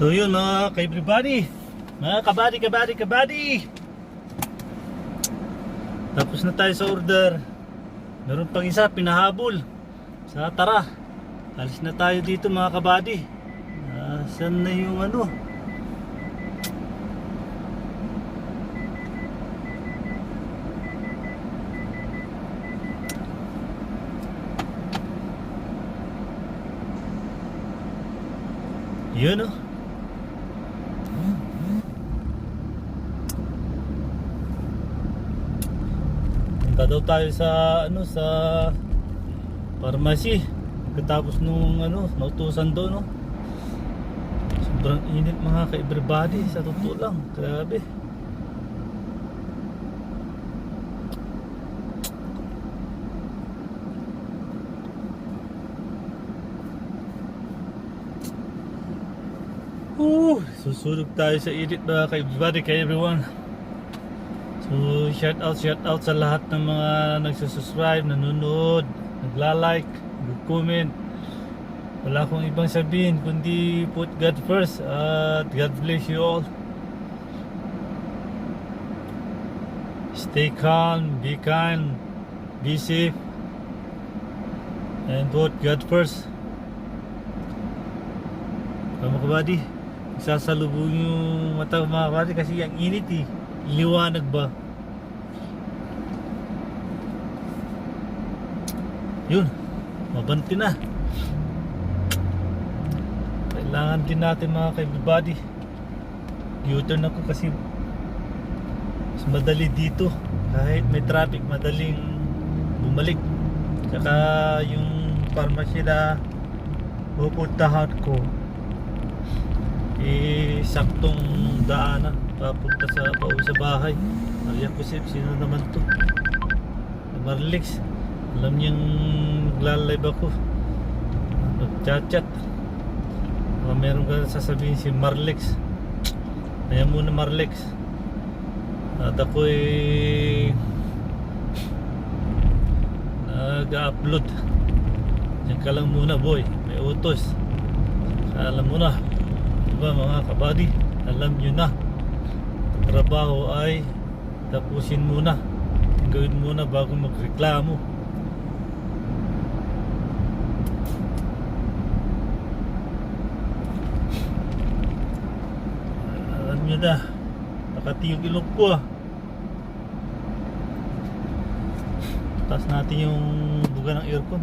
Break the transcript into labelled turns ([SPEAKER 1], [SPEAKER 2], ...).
[SPEAKER 1] So yun mga ka-everybody, mga kabady. Tapos na tayo sa order. Meron pang isa pinahabol. Sa tara, alis na tayo dito mga kabady. Saan na yung ano? Yun oh. Punta daw tayo sa ano, sa pharmacy. Pagkatapos nung ano, nautusan doon no. Sobrang init mga ka-everybody, sa totoo lang. Grabe. Susunog tayo sa init mga ka-everybody, kay everyone. So shout out sa lahat ng mga nagsusubscribe, nanonood, nagla-like, nag-comment. Wala akong ibang sabihin kundi put God first at God bless you all. Stay calm, be kind, be safe, and put God first. Mga kabady, sasalubong yung mata mga kabady kasi ang init eh. Liwanag ba? Yun, mabanti na. Kailangan din natin mga ka-everybody. U-turn ako kasi mas madali dito. Kahit may traffic, madaling bumalik. Saka yung pharmacy na pupuntahan ko saktong daanan papunta sa pauwi sa bahay. Marian Kusip, sino naman to? Marlix. Alam niyang nagla-live ako, nag-chat. Meron ka sasabihin si Marlex. Ayan muna Marlex. At ako'y nag-upload. Diyan ka lang muna boy, may utos. Alam mo na, diba mga kabady, alam nyo na, trabaho ay tapusin muna, gawin muna bago magreklamo. Alam nyo na, nakati yung ilong ko ah. Taas natin yung buga ng aircon.